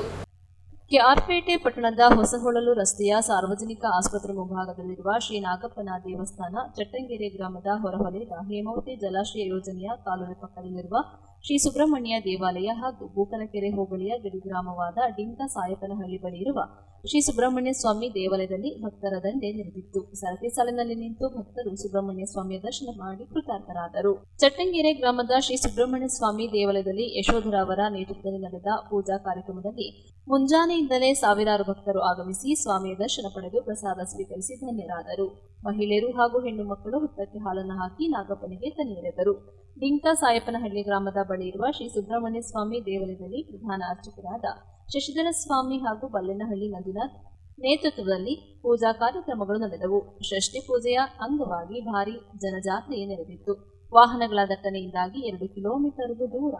ಕೆಆರ್ಪೇಟೆ ಪಟ್ಟಣದ ಹೊಸಹೊಳಲು ರಸ್ತೆಯ ಸಾರ್ವಜನಿಕ ಆಸ್ಪತ್ರೆ ಮುಂಭಾಗದಲ್ಲಿರುವ ಶ್ರೀ ನಾಗಪ್ಪನ ದೇವಸ್ಥಾನ, ಚಟ್ಟಂಗೆರೆ ಗ್ರಾಮದ ಹೊರವಲಯದ ಹೇಮಾವತಿ ಜಲಾಶಯ ಯೋಜನೆಯ ಕಾಲುವೆ ಪಕ್ಕದಲ್ಲಿರುವ ಶ್ರೀ ಸುಬ್ರಹ್ಮಣ್ಯ ದೇವಾಲಯ ಹಾಗೂ ಬೂಕನಕೆರೆ ಹೋಬಳಿಯ ಗಡಿ ಗ್ರಾಮವಾದ ಡಿಂಕ ಸಾಯಪನಹಳ್ಳಿ ಬಳಿ ಇರುವ ಶ್ರೀ ಸುಬ್ರಹ್ಮಣ್ಯ ಸ್ವಾಮಿ ದೇವಾಲಯದಲ್ಲಿ ಭಕ್ತರ ದಂಡೆ ನೆರೆದಿತ್ತು. ಸರತಿ ಸಾಲಿನಲ್ಲಿ ನಿಂತು ಭಕ್ತರು ಸುಬ್ರಹ್ಮಣ್ಯ ಸ್ವಾಮಿಯ ದರ್ಶನ ಮಾಡಿ ಕೃತಾರ್ಥರಾದರು. ಚಟ್ಟಂಗೆರೆ ಗ್ರಾಮದ ಶ್ರೀ ಸುಬ್ರಹ್ಮಣ್ಯ ಸ್ವಾಮಿ ದೇವಾಲಯದಲ್ಲಿ ಯಶೋಧರ ಅವರ ನೇತೃತ್ವದಲ್ಲಿ ನಡೆದ ಪೂಜಾ ಕಾರ್ಯಕ್ರಮದಲ್ಲಿ ಮುಂಜಾನೆಯಿಂದಲೇ ಸಾವಿರಾರು ಭಕ್ತರು ಆಗಮಿಸಿ ಸ್ವಾಮಿಯ ದರ್ಶನ ಪಡೆದು ಪ್ರಸಾದ ಸ್ವೀಕರಿಸಿ ಧನ್ಯರಾದರು. ಮಹಿಳೆಯರು ಹಾಗೂ ಹೆಣ್ಣು ಮಕ್ಕಳು ಹುತ್ತಕ್ಕೆ ಹಾಲನ್ನು ಹಾಕಿ ನಾಗಪ್ಪನಿಗೆ ತಣ್ಣೀರೆದರು. ಡಿಂಕ ಸಾಯಪನಹಳ್ಳಿ ಗ್ರಾಮದ ಬಳಿ ಇರುವ ಶ್ರೀ ಸುಬ್ರಹ್ಮಣ್ಯ ಸ್ವಾಮಿ ದೇವಾಲಯದಲ್ಲಿ ಪ್ರಧಾನ ಅರ್ಚಕರಾದ ಶಶಿಧರ ಸ್ವಾಮಿ ಹಾಗೂ ಬಲ್ಲೆನಹಳ್ಳಿ ಮಂಜುನಾಥ್ ನೇತೃತ್ವದಲ್ಲಿ ಪೂಜಾ ಕಾರ್ಯಕ್ರಮಗಳು ನಡೆದವು. ಷಷ್ಠಿ ಪೂಜೆಯ ಅಂಗವಾಗಿ ಭಾರೀ ಜನಜಾತ್ರೆ ನೆರೆದಿತ್ತು. ವಾಹನಗಳ ದಟ್ಟಣೆಯಿಂದಾಗಿ 2 ಕಿಲೋಮೀಟರ್ಗೂ ದೂರ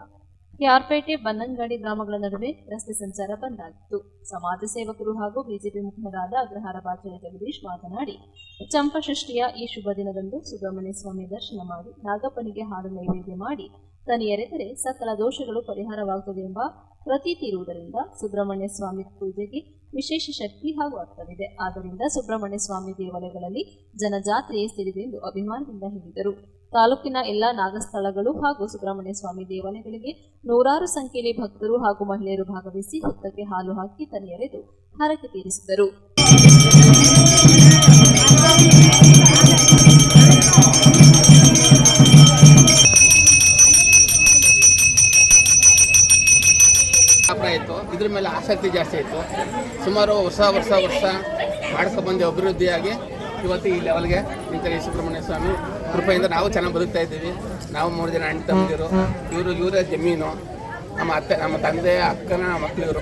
ಕೆಆರ್ಪೇಟೆ, ಬನ್ನಂಗಾಡಿ ಗ್ರಾಮಗಳ ನಡುವೆ ರಸ್ತೆ ಸಂಚಾರ ಬಂದಾಗಿತ್ತು. ಸಮಾಜ ಸೇವಕರು ಹಾಗೂ ಬಿಜೆಪಿ ಮುಖಂಡರಾದ ಅಗ್ರಹಾರ ಬಾಚಣೆ ಜಗದೀಶ್ ಮಾತನಾಡಿ, ಚಂಪಾಷಷ್ಠಿಯ ಈ ಶುಭ ದಿನದಂದು ಸುಬ್ರಹ್ಮಣ್ಯ ಸ್ವಾಮಿ ದರ್ಶನ ಮಾಡಿ ನಾಗಪ್ಪನಿಗೆ ಹಾಲು ನೈವೇದ್ಯ ಮಾಡಿ ತನಿಯರೆದರೆ ಸಕಲ ದೋಷಗಳು ಪರಿಹಾರವಾಗುತ್ತದೆ ಎಂಬ ಪ್ರತೀತಿ ಇರುವುದರಿಂದ ಸುಬ್ರಹ್ಮಣ್ಯ ಸ್ವಾಮಿ ಪೂಜೆಗೆ ವಿಶೇಷ ಶಕ್ತಿ ಹಾಗೂ ಅರ್ಥವಿದೆ. ಆದ್ದರಿಂದ ಸುಬ್ರಹ್ಮಣ್ಯ ಸ್ವಾಮಿ ದೇವಾಲಯಗಳಲ್ಲಿ ಜನಜಾತ್ರೆಯೇ ಸೇರಿದೆ ಎಂದು ಅಭಿಮಾನದಿಂದ ಹೇಳಿದರು. ತಾಲೂಕಿನ ಎಲ್ಲಾ ನಾಗಸ್ಥಳಗಳು ಹಾಗೂ ಸುಬ್ರಹ್ಮಣ್ಯ ಸ್ವಾಮಿ ದೇವಾಲಯಗಳಿಗೆ ನೂರಾರು ಸಂಖ್ಯೆಯಲ್ಲಿ ಭಕ್ತರು ಹಾಗೂ ಮಹಿಳೆಯರು ಭಾಗವಹಿಸಿ ಹುತ್ತಕ್ಕೆ ಹಾಲು ಹಾಕಿ ತನಿಯರೆದು ಹರಕೆ ತೀರಿಸಿದರು. ಇದ್ರ ಮೇಲೆ ಆಸಕ್ತಿ ಜಾಸ್ತಿ ಇತ್ತು. ಸುಮಾರು ವರ್ಷ ಮಾಡ್ಕೊಬಂದು ಅಭಿವೃದ್ಧಿಯಾಗಿ ಇವತ್ತು ಈ ಲೆವೆಲ್ಗೆ ನಿಂತಿದೆ. ಸುಬ್ರಹ್ಮಣ್ಯ ಸ್ವಾಮಿ ಕೃಪೆಯಿಂದ ನಾವು ಚೆನ್ನಾಗಿ ಬದುಕ್ತಾ ಇದ್ದೀವಿ. ನಾವು 3 ಜನ ಅಣ್ಣ ತಮ್ಮಂದಿರು. ಇವರೇ ಜಮೀನು, ನಮ್ಮ ತಂದೆ ಅಕ್ಕನ ಮಕ್ಕಳಿವರು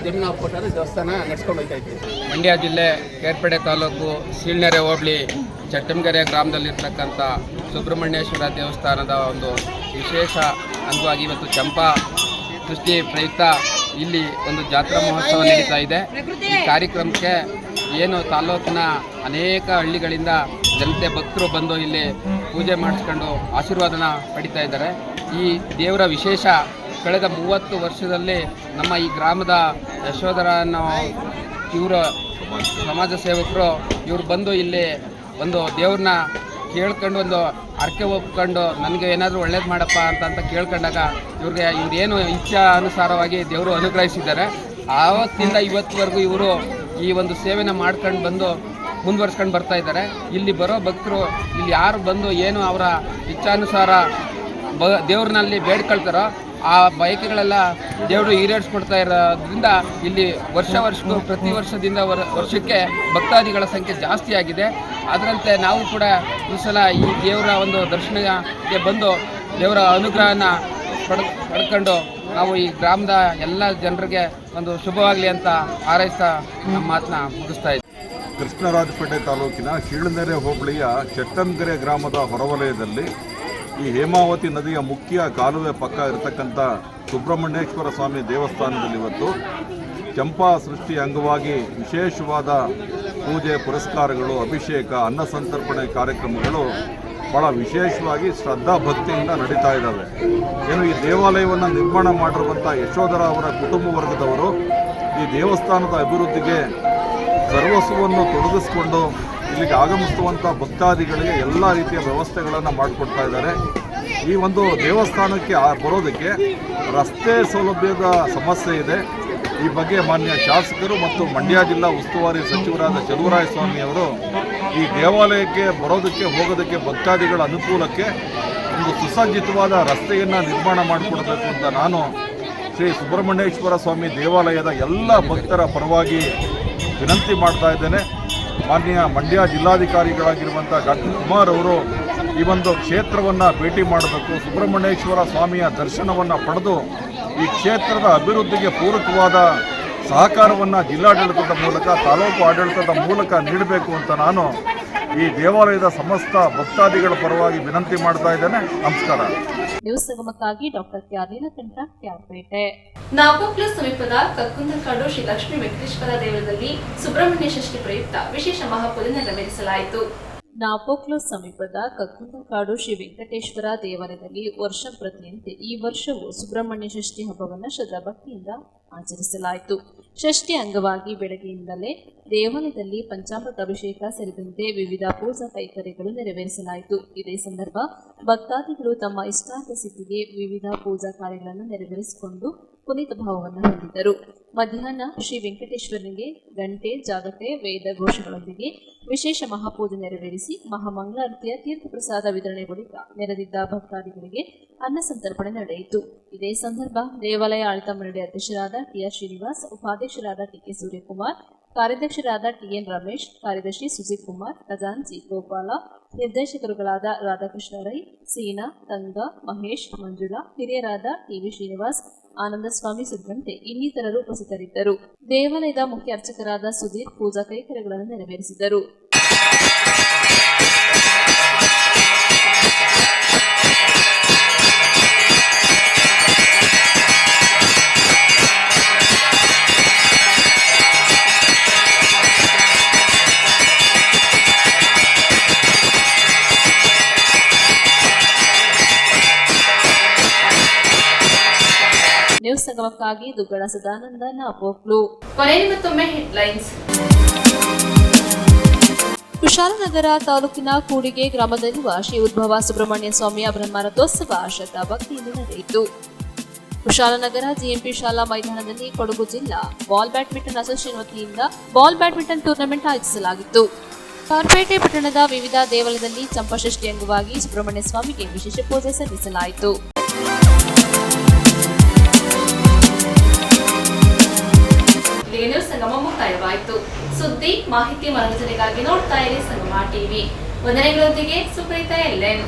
ಜಮೀನು ಕೊಟ್ಟರೆ ದೇವಸ್ಥಾನ ನಡೆಸ್ಕೊಂಡು ಹೋಗ್ತಾ ಇದ್ದೀವಿ. ಮಂಡ್ಯ ಜಿಲ್ಲೆ ಕೇರ್ಪೇಟೆ ತಾಲೂಕು ಸೀಳ್ನೆರೆ ಹೋಬಳಿ ಚಟ್ಟಂಗೆರೆ ಗ್ರಾಮದಲ್ಲಿರ್ತಕ್ಕಂಥ ಸುಬ್ರಹ್ಮಣ್ಯೇಶ್ವರ ದೇವಸ್ಥಾನದ ಒಂದು ವಿಶೇಷ ಅಂಗವಾಗಿ ಇವತ್ತು ಚಂಪಾ ಷಷ್ಠಿ ಪ್ರಯುಕ್ತ ಇಲ್ಲಿ ಒಂದು ಜಾತ್ರಾ ಮಹೋತ್ಸವ ನಡೀತಾ ಇದೆ. ಈ ಕಾರ್ಯಕ್ರಮಕ್ಕೆ ಏನು ತಾಲೂಕಿನ ಅನೇಕ ಹಳ್ಳಿಗಳಿಂದ ಜನತೆ ಭಕ್ತರು ಬಂದು ಇಲ್ಲಿ ಪೂಜೆ ಮಾಡಿಸ್ಕೊಂಡು ಆಶೀರ್ವಾದನ ಪಡಿತಾ ಇದ್ದಾರೆ. ಈ ದೇವರ ವಿಶೇಷ ಕಳೆದ 30 ವರ್ಷದಲ್ಲಿ ನಮ್ಮ ಈ ಗ್ರಾಮದ ಯಶೋಧರ ಅನ್ನೋ ಇವರು ಸಮಾಜ ಸೇವಕರು ಇವರು ಬಂದು ಇಲ್ಲಿ ಒಂದು ದೇವ್ರನ್ನ ಕೇಳ್ಕೊಂಡು ಒಂದು ಅರ್ಕೆ ಒಪ್ಕೊಂಡು ನನಗೆ ಏನಾದರೂ ಒಳ್ಳೇದು ಮಾಡಪ್ಪ ಅಂತ ಕೇಳ್ಕೊಂಡಾಗ ಇವ್ರೇನು ಇಚ್ಛಾ ಅನುಸಾರವಾಗಿ ದೇವರು ಅನುಗ್ರಹಿಸಿದ್ದಾರೆ. ಆವತ್ತಿಂದ ಇವತ್ತುವರೆಗೂ ಇವರು ಈ ಒಂದು ಸೇವೆನ ಮಾಡ್ಕೊಂಡು ಬಂದು ಮುಂದುವರ್ಸ್ಕೊಂಡು ಬರ್ತಾ ಇದ್ದಾರೆ. ಇಲ್ಲಿ ಬರೋ ಭಕ್ತರು ಇಲ್ಲಿ ಯಾರು ಬಂದು ಏನು ಅವರ ಇಚ್ಛಾನುಸಾರ ದೇವ್ರನ್ನಲ್ಲಿ ಬೇಡ್ಕೊಳ್ತಾರೋ ಆ ಬಯಕೆಗಳೆಲ್ಲ ದೇವರು ಈಡೇರಿಸ್ಕೊಡ್ತಾ ಇರೋದ್ರಿಂದ ಇಲ್ಲಿ ವರ್ಷಕ್ಕೂ ಪ್ರತಿ ವರ್ಷದಿಂದ ವರ್ಷಕ್ಕೆ ಭಕ್ತಾದಿಗಳ ಸಂಖ್ಯೆ ಜಾಸ್ತಿ ಆಗಿದೆ. ಅದರಂತೆ ನಾವು ಕೂಡ ಈ ಸಲ ಈ ದೇವರ ಒಂದು ದರ್ಶನಕ್ಕೆ ಬಂದು ದೇವರ ಅನುಗ್ರಹನ ಪಡ್ಕೊಂಡು ನಾವು ಈ ಗ್ರಾಮದ ಎಲ್ಲ ಜನರಿಗೆ ಒಂದು ಶುಭವಾಗಲಿ ಅಂತ ಹಾರೈಸ್ತಾ ನಮ್ಮ ಮಾತನ್ನ ಮುಗಿಸ್ತಾ ಇದ್ದೀವಿ. ಕೃಷ್ಣರಾಜಪೇಟೆ ತಾಲೂಕಿನ ಶೀಳನೆರೆ ಹೋಬಳಿಯ ಚಟ್ಟಂಗೆರೆ ಗ್ರಾಮದ ಹೊರವಲಯದಲ್ಲಿ ಈ ಹೇಮಾವತಿ ನದಿಯ ಮುಖ್ಯ ಕಾಲುವೆ ಪಕ್ಕ ಇರತಕ್ಕಂಥ ಸುಬ್ರಹ್ಮಣ್ಯೇಶ್ವರ ಸ್ವಾಮಿ ದೇವಸ್ಥಾನದಲ್ಲಿ ಇವತ್ತು ಚಂಪಾ ಸೃಷ್ಟಿ ಅಂಗವಾಗಿ ವಿಶೇಷವಾದ ಪೂಜೆ ಪುರಸ್ಕಾರಗಳು, ಅಭಿಷೇಕ, ಅನ್ನ ಸಂತರ್ಪಣೆ ಕಾರ್ಯಕ್ರಮಗಳು ಭಾಳ ವಿಶೇಷವಾಗಿ ಶ್ರದ್ಧಾ ಭಕ್ತಿಯಿಂದ ನಡೀತಾ ಇದ್ದಾವೆ. ಏನು ಈ ದೇವಾಲಯವನ್ನು ನಿರ್ಮಾಣ ಮಾಡಿರುವಂಥ ಯಶೋಧರ ಅವರ ಕುಟುಂಬ ವರ್ಗದವರು ಈ ದೇವಸ್ಥಾನದ ಅಭಿವೃದ್ಧಿಗೆ ಸರ್ವಸ್ವವನ್ನು ತೊಡಗಿಸ್ಕೊಂಡು ಇಲ್ಲಿಗೆ ಆಗಮಿಸುವಂಥ ಭಕ್ತಾದಿಗಳಿಗೆ ಎಲ್ಲ ರೀತಿಯ ವ್ಯವಸ್ಥೆಗಳನ್ನು ಮಾಡಿಕೊಡ್ತಾ ಇದ್ದಾರೆ. ಈ ಒಂದು ದೇವಸ್ಥಾನಕ್ಕೆ ಬರೋದಕ್ಕೆ ರಸ್ತೆ ಸೌಲಭ್ಯದ ಸಮಸ್ಯೆ ಇದೆ. ಈ ಬಗ್ಗೆ ಮಾನ್ಯ ಶಾಸಕರು ಮತ್ತು ಮಂಡ್ಯ ಜಿಲ್ಲಾ ಉಸ್ತುವಾರಿ ಸಚಿವರಾದ ಚಲುವರಾಯ ಸ್ವಾಮಿಯವರು ಈ ದೇವಾಲಯಕ್ಕೆ ಬರೋದಕ್ಕೆ ಹೋಗೋದಕ್ಕೆ ಭಕ್ತಾದಿಗಳ ಅನುಕೂಲಕ್ಕೆ ಒಂದು ಸುಸಜ್ಜಿತವಾದ ರಸ್ತೆಯನ್ನು ನಿರ್ಮಾಣ ಮಾಡಿಕೊಡಬೇಕು ಅಂತ ನಾನು ಶ್ರೀ ಸುಬ್ರಹ್ಮಣ್ಯೇಶ್ವರ ಸ್ವಾಮಿ ದೇವಾಲಯದ ಎಲ್ಲ ಭಕ್ತರ ಪರವಾಗಿ ವಿನಂತಿ ಮಾಡ್ತಾ ಇದ್ದೇನೆ. ಮಾನ್ಯ ಮಂಡ್ಯ ಜಿಲ್ಲಾಧಿಕಾರಿಗಳಾಗಿರುವಂಥ ಡಾಕ್ಟರ್ ಕುಮಾರ್ ಅವರು ಈ ಒಂದು ಕ್ಷೇತ್ರವನ್ನು ಭೇಟಿ ಮಾಡಬೇಕು, ಸುಬ್ರಹ್ಮಣ್ಯೇಶ್ವರ ಸ್ವಾಮಿಯ ದರ್ಶನವನ್ನು ಪಡೆದು ಈ ಕ್ಷೇತ್ರದ ಅಭಿವೃದ್ಧಿಗೆ ಪೂರಕವಾದ ಸಹಕಾರವನ್ನು ಜಿಲ್ಲಾಡಳಿತದ ಮೂಲಕ, ತಾಲೂಕು ಆಡಳಿತದ ಮೂಲಕ ನೀಡಬೇಕು ಅಂತ ನಾನು ಈ ದೇವಾಲಯದ ಸಮಸ್ತ ಭಕ್ತಾದಿಗಳ ಪರವಾಗಿ ವಿನಂತಿ ಮಾಡ್ತಾ ಇದ್ದೇನೆ. ನಮಸ್ಕಾರ. ನ್ಯೂಸ್ ಸಂಗಮಕ್ಕಾಗಿ ಡಾಕ್ಟರ್ ಕೆ ನೀಲಕಂಠ, ಕ್ಯಾರ್ಪೇಟೆ. ನಾಪೋಕ್ಲು ಸಮೀಪದ ಕಕ್ಕುಂದಕಾಡು ಶ್ರೀ ಲಕ್ಷ್ಮೀ ವೆಂಕಟೇಶ್ವರ ದೇವಳದಲ್ಲಿ ಸುಬ್ರಹ್ಮಣ್ಯ ಷಷ್ಠಿ ಪ್ರಯುಕ್ತ ವಿಶೇಷ ಮಹಾಪೂಜೆ ನೆರವೇರಿಸಲಾಯಿತು. ನಾಪೋಕ್ಲು ಸಮೀಪದ ಕಕ್ಕುಂದಕಾಡು ಶ್ರೀ ವೆಂಕಟೇಶ್ವರ ದೇವಾಲಯದಲ್ಲಿ ವರ್ಷ ಪ್ರತಿಯಂತೆ ಈ ವರ್ಷವೂ ಸುಬ್ರಹ್ಮಣ್ಯ ಷಷ್ಠಿ ಹಬ್ಬವನ್ನು ಶ್ರದ್ಧಾಭಕ್ತಿಯಿಂದ ಆಚರಿಸಲಾಯಿತು. ಷಷ್ಠಿ ಅಂಗವಾಗಿ ಬೆಳಗ್ಗೆಯಿಂದಲೇ ದೇವಾಲಯದಲ್ಲಿ ಪಂಚಾಮೃತ ಅಭಿಷೇಕ ಸೇರಿದಂತೆ ವಿವಿಧ ಪೂಜಾ ಕೈಂಕರ್ಯಗಳು ನೆರವೇರಿಸಲಾಯಿತು. ಇದೇ ಸಂದರ್ಭ ಭಕ್ತಾದಿಗಳು ತಮ್ಮ ಇಷ್ಟಾರ್ಥ ಸಿದ್ಧಿಗೆ ವಿವಿಧ ಪೂಜಾ ಕಾರ್ಯಗಳನ್ನು ನೆರವೇರಿಸಿಕೊಂಡು ಪುನೀತ ಭಾವವನ್ನು ಹೊಂದಿದ್ದರು. ಮಧ್ಯಾಹ್ನ ಶ್ರೀ ವೆಂಕಟೇಶ್ವರನಿಗೆ ಗಂಟೆ, ಜಾಗಟೆ, ವೇದ ಘೋಷಗಳೊಂದಿಗೆ ವಿಶೇಷ ಮಹಾಪೂಜೆ ನೆರವೇರಿಸಿ ಮಹಾಮಂಗಳಾರತಿಯ ತೀರ್ಥ ಪ್ರಸಾದ ವಿತರಣೆ ಬಳಿಕ ನೆರೆದಿದ್ದ ಭಕ್ತಾದಿಗಳಿಗೆ ಅನ್ನ ಸಂತರ್ಪಣೆ ನಡೆಯಿತು. ಇದೇ ಸಂದರ್ಭ ದೇವಾಲಯ ಆಡಳಿತ ಮಂಡಳಿ ಅಧ್ಯಕ್ಷರಾದ ಟಿಆರ್ ಶ್ರೀನಿವಾಸ್, ಉಪಾಧ್ಯಕ್ಷರಾದ ಟಿಕೆ ಸೂರ್ಯಕುಮಾರ್, ಕಾರ್ಯಾಧ್ಯಕ್ಷರಾದ ಟಿಎನ್ ರಮೇಶ್, ಕಾರ್ಯದರ್ಶಿ ಸುಜಿತ್ ಕುಮಾರ್, ಖಜಾಂಚಿ ಗೋಪಾಲ, ನಿರ್ದೇಶಕರುಗಳಾದ ರಾಧಾಕೃಷ್ಣ ರೈ, ಸೀನಾ, ತಂಗಾ, ಮಹೇಶ್, ಮಂಜುಳಾ, ಹಿರಿಯರಾದ ಟಿವಿ ಶ್ರೀನಿವಾಸ್, ಆನಂದಸ್ವಾಮಿ ಸೇರಿದಂತೆ ಇನ್ನಿತರರು ಉಪಸ್ಥಿತರಿದ್ದರು. ದೇವಾಲಯದ ಮುಖ್ಯ ಅರ್ಚಕರಾದ ಸುಧೀರ್ ಪೂಜಾ ಕೈಂಕರ್ಯಗಳನ್ನು ನೆರವೇರಿಸಿದರು. ನ್ಯೂಸ್ ಸಂಗಮಕ್ಕಾಗಿ ದುಗ್ಗಡ ಸದಾನಂದ, ನಾಪೋಕ್ಲು. ಕೊನೆಯಲ್ಲಿ ಮತ್ತೊಮ್ಮೆ ಹೆಡ್ಲೈನ್ಸ್. ಕುಶಾಲನಗರ ತಾಲೂಕಿನ ಕೂಡಿಗೆ ಗ್ರಾಮದಲ್ಲಿರುವ ಶ್ರೀ ಉದ್ಭವ ಸುಬ್ರಹ್ಮಣ್ಯ ಸ್ವಾಮಿಯ ಬ್ರಹ್ಮರಥೋತ್ಸವ ಶ್ರದ್ಧಾ ಭಕ್ತಿಯಿಂದ ನಡೆಯಿತು. ಕುಶಾಲನಗರ ಜಿಎಂಪಿ ಶಾಲಾ ಮೈದಾನದಲ್ಲಿ ಕೊಡಗು ಜಿಲ್ಲಾ ಬಾಲ್ ಬ್ಯಾಡ್ಮಿಂಟನ್ ಅಸೋಸಿಯೇಷನ್ ವತಿಯಿಂದ ಬಾಲ್ ಬ್ಯಾಡ್ಮಿಂಟನ್ ಟೂರ್ನಮೆಂಟ್ ಆಯೋಜಿಸಲಾಗಿತ್ತು. ಕಾರ್ಪೇಟೆ ಪಟ್ಟಣದ ವಿವಿಧ ದೇವಾಲಯದಲ್ಲಿ ಚಂಪಾಷಷ್ಠಿ ಅಂಗವಾಗಿ ಸುಬ್ರಹ್ಮಣ್ಯ ಸ್ವಾಮಿಗೆ ವಿಶೇಷ ಪೂಜೆ ಸಲ್ಲಿಸಲಾಯಿತು. ನ್ಯೂಸ್ ಸಂಗಮ ಮುಕ್ತಾಯವಾಯಿತು. ಸುದ್ದಿ, ಮಾಹಿತಿ, ಮನರಂಜನೆಗಾಗಿ ನೋಡ್ತಾ ಇರಿ ಸಂಗಮ ಟಿವಿ. ವಂದನೆಗಳೊಂದಿಗೆ ಸುಪ್ರೀತಾ ಎಲ್ಎನ್.